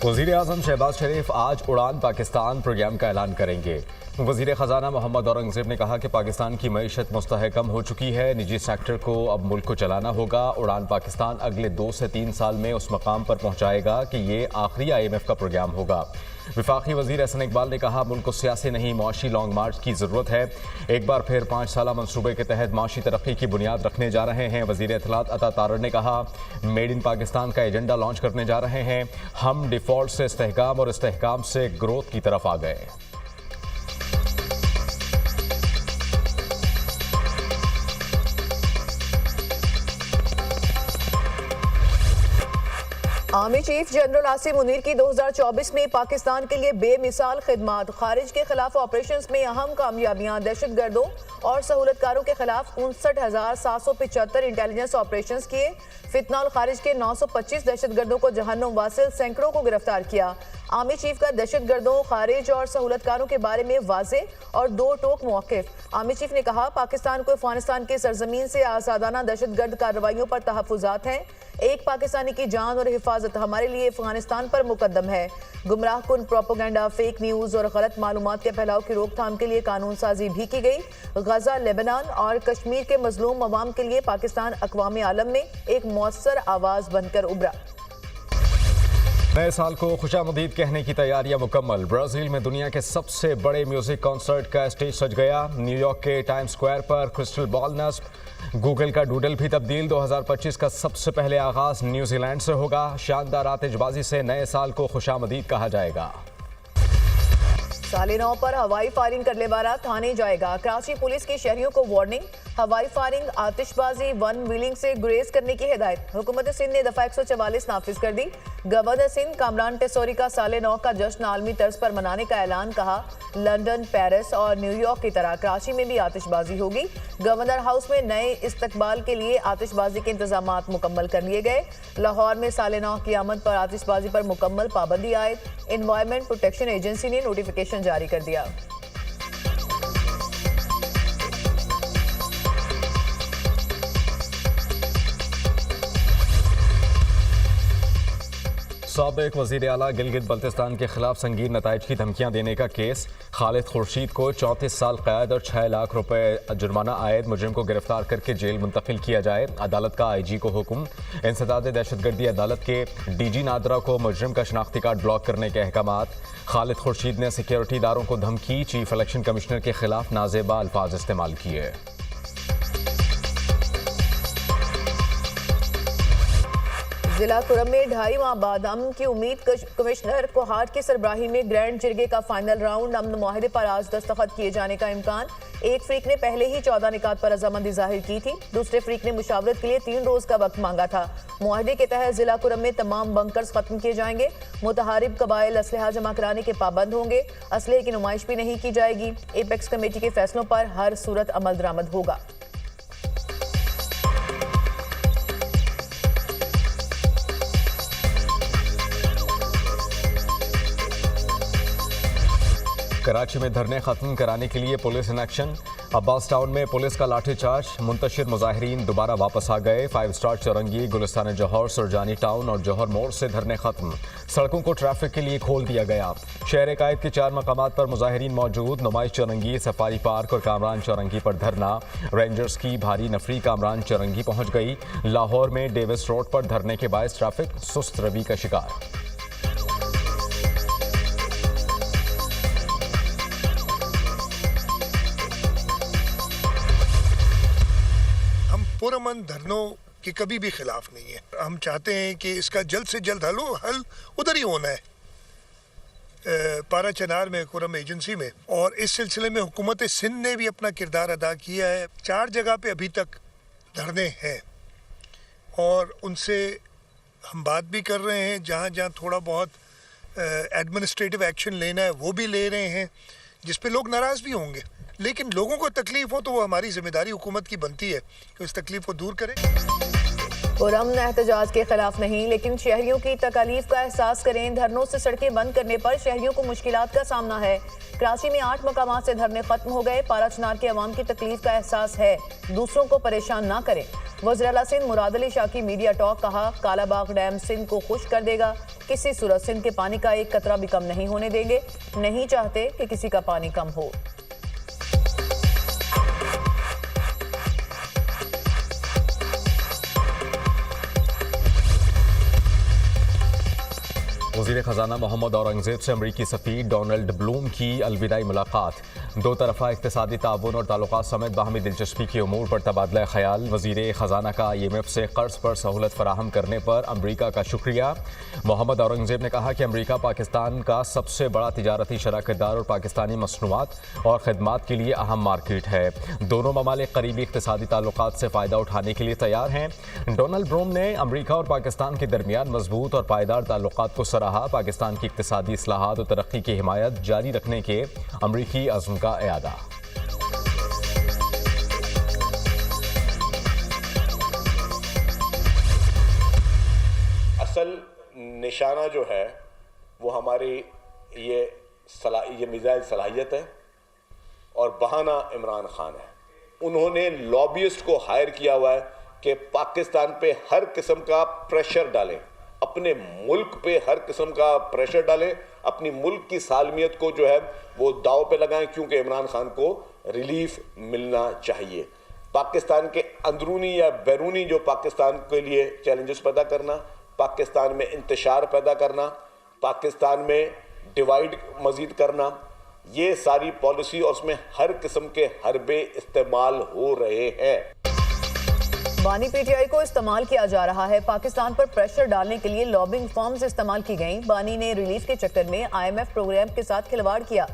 वज़ीर आज़म शहबाज शरीफ आज उड़ान पाकिस्तान प्रोग्राम का ऐलान करेंगे। वज़ीर ख़जाना मोहम्मद औरंगज़ेब ने कहा कि पाकिस्तान की मईशत मुस्तहकम हो चुकी है, निजी सेक्टर को अब मुल्क को चलाना होगा। उड़ान पाकिस्तान अगले 2 से 3 साल में उस मकाम पर पहुँचाएगा कि ये आखिरी IMF का प्रोग्राम होगा। वफाकी वज़ीर एहसन इकबाल ने कहा, मुल्क को सियासी नहीं मुआशी लॉन्ग मार्च की ज़रूरत है। एक बार फिर 5 साला मनसूबे के तहत माशी तरक्की की बुनियाद रखने जा रहे हैं। वज़ीर इत्तलात अता तारड़ ने कहा, मेड इन पाकिस्तान का एजेंडा लॉन्च करने जा रहे हैं। हम डिफ़ॉल्ट से इस्तेहकाम और इस्तेहकाम से ग्रोथ की तरफ आ गए। Army chief general Asim Munir की 2024 में पाकिस्तान के लिए बेमिसाल खिदमत। खारिज के खिलाफ ऑपरेशंस में अहम कामयाबियां। दहशतगर्दों और सहूलतकारों के खिलाफ 59,775 इंटेलिजेंस ऑपरेशंस किए। फितनाउल खारिज के 925 दहशतगर्दों को जहन्नुम वासिल, सैकड़ों को गिरफ्तार किया। आर्मी चीफ का दहशतगर्दों, खारिज और सहूलतकारों के बारे में वाज़े और दो टोक मौक़िफ़। आर्मी चीफ ने कहा, पाकिस्तान को अफगानिस्तान की सरजमीन से आज़ादाना दहशतगर्द कार्रवाइयों पर तहफ़्फ़ुज़ात हैं। एक पाकिस्तानी की जान और हिफाजत हमारे लिए अफगानिस्तान पर मुकद्दम है। गुमराह कुन प्रोपेगेंडा, फेक न्यूज़ और गलत मालूमात के फैलाव की रोकथाम के लिए कानून साजी भी की गई। गजा, लेबनान और कश्मीर के मजलूम अवाम के लिए पाकिस्तान अक़वाम आलम में एक मौसर आवाज़ बनकर उभरा। नए साल को खुशामदीद कहने की तैयारियां मुकम्मल। ब्राज़ील में दुनिया के सबसे बड़े म्यूजिक कॉन्सर्ट का स्टेज सज गया। न्यूयॉर्क के टाइम स्क्वायर पर क्रिस्टल बॉल नस्ब, गूगल का डूडल भी तब्दील। 2025 का सबसे पहले आगाज न्यूजीलैंड से होगा। शानदार आतिशबाजी से नए साल को खुशामदीद कहा जाएगा। साले 9 पर हवाई फायरिंग करने वाला थाने जाएगा। कराची पुलिस की शहरियों को वार्निंग, हवाई फायरिंग, आतिशबाजी, वन व्हीलिंग से गुरेज करने की हिदायत। हुकूमत सिंध ने दफा 144 नाफिज कर दी। गवर्नर सिंध कामरान टेसोरी का साले 9 का जश्न आलमी तर्ज पर मनाने का ऐलान। कहा, लंदन, पेरिस और न्यूयॉर्क की तरह कराची में भी आतिशबाजी होगी। गवर्नर हाउस में नए इस्तकबाल के लिए आतिशबाजी के इंतजामात मुकम्मल कर लिए गए। लाहौर में साले 9 की आमद पर आतिशबाजी पर मुकम्मल पाबंदी आयद। एनवायरमेंट प्रोटेक्शन एजेंसी ने नोटिफिकेशन जारी कर दिया। साबिक वज़ीर आला गिलगित बल्तिस्तान के खिलाफ संगीन नताइज की धमकियां देने का केस। खालिद खुर्शीद को 34 साल कैद और 6 लाख रुपए जुर्माना आयद। मुजरिम को गिरफ्तार करके जेल मुंतकिल किया जाए। अदालत का IG को हुक्म। इंसदाद दहशतगर्दी अदालत के DG नादरा को मुजरिम का शनाख्ती कार्ड ब्लॉक करने के अहकामात। खालिद खुर्शीद ने सिक्योरिटी इदारों को धमकी। चीफ इलेक्शन कमिश्नर के खिलाफ नाजेबा अल्फाज इस्तेमाल किए। जिला कुरम में 2.5 माह बाद अमन की उम्मीद। कमिश्नर कोहाट की सरबराही में ग्रैंड जिरगे का फाइनल राउंड। अमन मुआहदे पर आज दस्तखत किए जाने का इम्कान। एक फरीक ने पहले ही 14 निकात पर रजामंदी जाहिर की थी। दूसरे फरीक ने मुशावरत के लिए 3 रोज का वक्त मांगा था। मुआहदे के तहत जिला कुरम में तमाम बंकर्स खत्म किए जाएंगे। मुतहारिब कबाइल असलहा जमा कराने के पाबंद होंगे। असलहे की नुमाइश भी नहीं की जाएगी। एपेक्स कमेटी के फैसलों पर हर सूरत अमल दरामद होगा। कराची में धरने खत्म कराने के लिए police in action. Abbas town में पुलिस का लाठीचार्ज। मुंतशिर मुजाहिरीन दोबारा वापस आ गए। 5 स्टार चौरंगी, गुलिस्तान जौहर, सुरजानी टाउन और जौहर मोड़ से धरने खत्म। सड़कों को ट्रैफिक के लिए खोल दिया गया। शहर कायद के 4 मकामात पर मुजाहिरीन मौजूद। नुमाइश चौरंगी, सफारी पार्क और कामरान चौरंगी पर धरना। रेंजर्स की भारी नफरी कामरान चौरंगी पहुंच गई। लाहौर में डेविस रोड पर धरने के बायस ट्रैफिक सुस्त रवि का शिकार। पुरअमन धरनों के कभी भी खिलाफ नहीं है। हम चाहते हैं कि इसका जल्द से जल्द हल उधर ही होना है, पारा चनार में, कुरम एजेंसी में। और इस सिलसिले में हुकूमत सिंध ने भी अपना किरदार अदा किया है। 4 जगह पे अभी तक धरने हैं और उनसे हम बात भी कर रहे हैं। जहाँ जहाँ थोड़ा बहुत एडमिनिस्ट्रेटिव एक्शन लेना है वो भी ले रहे हैं, जिस पे लोग नाराज़ भी होंगे। लेकिन लोगों को तकलीफ हो तो वो हमारी जिम्मेदारी हुकूमत की बनती है कि उस तकलीफ को दूर करें। पुरअमन एहतजाज के खिलाफ नहीं, लेकिन शहरियों की तकालीफ का एहसास करें। धरनों से सड़कें बंद करने पर शहरियों को मुश्किलात का सामना है। कराची में 8 मकामात से धरने खत्म हो गए। पारा चनार के अवाम की तकलीफ का एहसास है, दूसरों को परेशान ना करें। वज़ीर आला सिंध मुराद अली शाह की मीडिया टॉक। कहा, कालाबाग डैम सिंध को खुश कर देगा। किसी सूरत सिंध के पानी का एक कतरा भी कम नहीं होने देंगे। नहीं चाहते कि किसी का पानी कम हो। वज़ीर ख़ज़ाना मोहम्मद औरंगज़ेब से अमरीकी सफ़ीर डोनाल्ड ब्लूम की अलविदाई मुलाकात। दो तरफ़ा इक़्तिसादी ताउन और ताल्लुकात समेत बाहमी दिलचस्पी के उमूर पर तबादला ख़याल। वज़ीर ख़ज़ाना का IMF से क़र्ज़ पर सहूलत फराहम करने पर अमरीका का शुक्रिया। मोहम्मद औरंगज़ेब ने कहा कि अमरीका पाकिस्तान का सबसे बड़ा तिजारती शराकतदार और पाकिस्तानी मसनूआत और ख़िदमात के लिए अहम मार्केट है। दोनों ममालिक करीबी इक़्तिसादी ताल्लुकात से फ़ायदा उठाने के लिए तैयार हैं। डोनाल्ड ब्लूम ने अमरीका और पाकिस्तान के दरमियान मजबूत और पायदार ताल्लुकात को सराहा। पाकिस्तान की इक़्तिसादी इस्लाहात और तरक्की की हिमायत जारी रखने के अमरीकी अज़्म का इयादा। असल निशाना जो है वो हमारी ये मिसाइल सलाहियत है और बहाना इमरान खान है। उन्होंने लॉबियस्ट को हायर किया हुआ है कि पाकिस्तान पे हर किस्म का प्रेशर डालें, अपने मुल्क पे हर किस्म का प्रेशर डालें, अपनी मुल्क की सालमियत को जो है वो दाव पे लगाएं, क्योंकि इमरान खान को रिलीफ मिलना चाहिए। पाकिस्तान के अंदरूनी या बैरूनी जो पाकिस्तान के लिए चैलेंजेस पैदा करना, पाकिस्तान में इंतशार पैदा करना, पाकिस्तान में डिवाइड मजीद करना, ये सारी पॉलिसी और उसमें हर किस्म के हरबे इस्तेमाल हो रहे हैं। बानी PTI को इस्तेमाल किया जा रहा है। पाकिस्तान पर प्रेशर डालने के लिए लॉबिंग फर्म्स इस्तेमाल की गईं। बानी ने रिलीफ के चक्कर में IMF प्रोग्राम के साथ खिलवाड़ किया।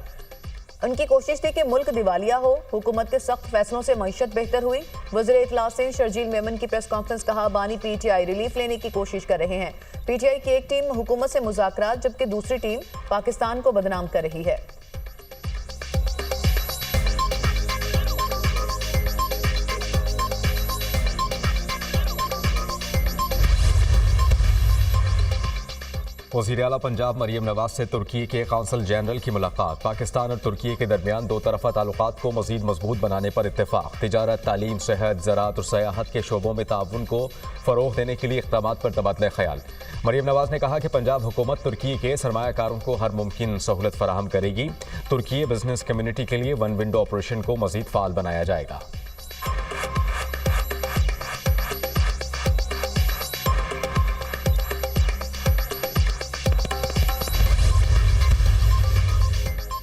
उनकी कोशिश थी कि मुल्क दिवालिया हो। हुकूमत के सख्त फैसलों से मईशत बेहतर हुई। वज़ीर इत्तला सिंध शर्जील मेमन की प्रेस कॉन्फ्रेंस कहा, बानी PTI रिलीफ लेने की कोशिश कर रहे हैं। PTI की एक टीम हुकूमत से मुज़ाकरात, जबकि दूसरी टीम पाकिस्तान को बदनाम कर रही है। वज़ीर आला पंजाब मरियम नवाज से तुर्की के कौंसल जनरल की मुलाकात। पाकिस्तान और तुर्की के दरमियान दो तरफ़ा ताल्लुकात को मज़ीद मजबूत बनाने पर इत्तेफाक। तिजारत, तालीम, सेहत, ज़राअत और सयाहत के शोबों में ताउन को फ़रोग़ देने के लिए इक़दामात पर तबादला ख़याल। मरियम नवाज ने कहा कि पंजाब हुकूमत तुर्की के सरमायाकारों को हर मुमकिन सहूलत फराहम करेगी। तुर्की बिजनेस कम्युनिटी के लिए वन विंडो ऑपरेशन को मज़ीद फ़ाल बनाया जाएगा।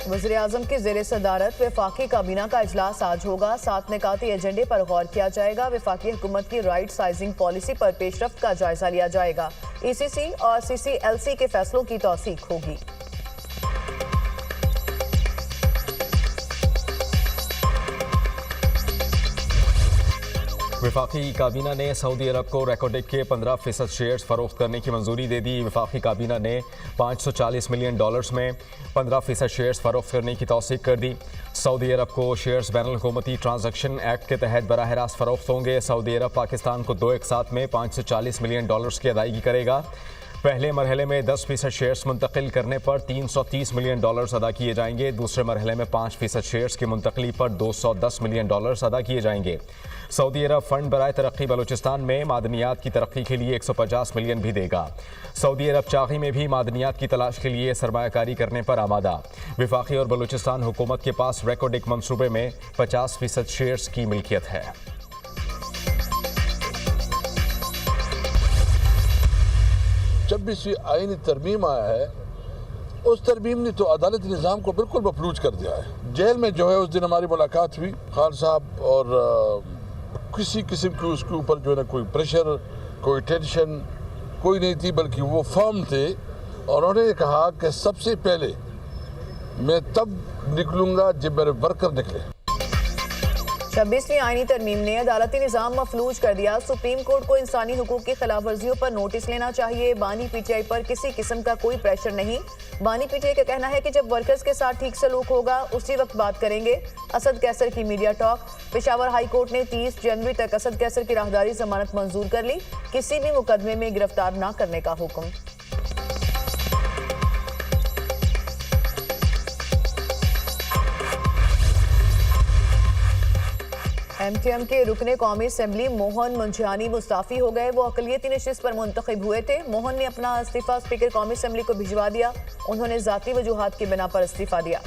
वज़ीर आज़म की ज़ेर सदारत वफाकी काबीना का इजलास आज होगा। 7 निकाती एजेंडे पर गौर किया जाएगा। वफाकी हुकूमत की राइट साइजिंग पॉलिसी पर पेशरफ्त का जायजा लिया जाएगा। ECC और CCLC के फैसलों की तौसीक होगी। वफाकी काबीना ने सऊदी अरब को रेकोडेक के 15% शेयर्स फरोख्त करने की मंजूरी दे दी। वफाकी काबीना ने $540 मिलियन में 15% शेयर्स फरोख्त करने की तौसीक कर दी। सऊदी अरब को शेयर्स बैनुल हुकूमती ट्रांजैक्शन एक्ट के तहत बराह रास्त फरोख्त होंगे। सऊदी अरब पाकिस्तान को 2 एक साथ में $540 मिलियन की अदायगी करेगा। पहले मरहले में 10% शेयर्स मुंतकिल करने पर $330 मिलियन अदा किए जाएंगे। दूसरे मरहले में 5% शेयर्स की मुंतकली पर $210 मिलियन अदा किए जाएंगे। सऊदी अरब फंड बराए तरक्की बलूचिस्तान में मादनियात की तरक्की के लिए 150 मिलियन भी देगा। सऊदी अरब चागी में भी मादनियात की तलाश के लिए सरमायाकारी करने पर आमादा। वफाकी और बलूचिस्तान हुकूमत के पास रेकोडेक मंसूबे में 50% शेयर्स की मिल्कियत है। जब भी आईनी तरमीम आया है, उस तरमीम ने तो अदालती निज़ाम को बिल्कुल मफलूज कर दिया है। जेल में जो है उस दिन हमारी मुलाकात हुई खान साहब, और किसी किस्म की उसके ऊपर जो है ना कोई प्रेशर, कोई टेंशन कोई नहीं थी, बल्कि वो फर्म थे। और उन्होंने कहा कि सबसे पहले मैं तब निकलूंगा जब मेरे वर्कर निकले। 26वीं आईनी तरमीम ने अदालती निज़ाम मफलूज कर दिया। सुप्रीम कोर्ट को इंसानी हुकूक की खिलाफ वर्जियों पर नोटिस लेना चाहिए। बानी PTI पर किसी किस्म का कोई प्रेशर नहीं। बानी PTI का कहना है कि जब वर्कर्स के साथ ठीक सलूक होगा उसी वक्त बात करेंगे। असद कैसर की media talk. Peshawar high court ने 30 जनवरी तक असद कैसर की राहदारी जमानत मंजूर कर ली। किसी भी मुकदमे में गिरफ्तार न करने का हुक्म। एमक्यूएम के रुकने कौमी असेंबली मोहन मुंजियानी मुस्ताफी हो गए। वो अकलियती नशिस्त पर मुंतखब हुए थे। मोहन ने अपना इस्तीफा स्पीकर कौमी असेंबली को भिजवा दिया। उन्होंने जाती वजूहात की बिना पर इस्तीफा दिया।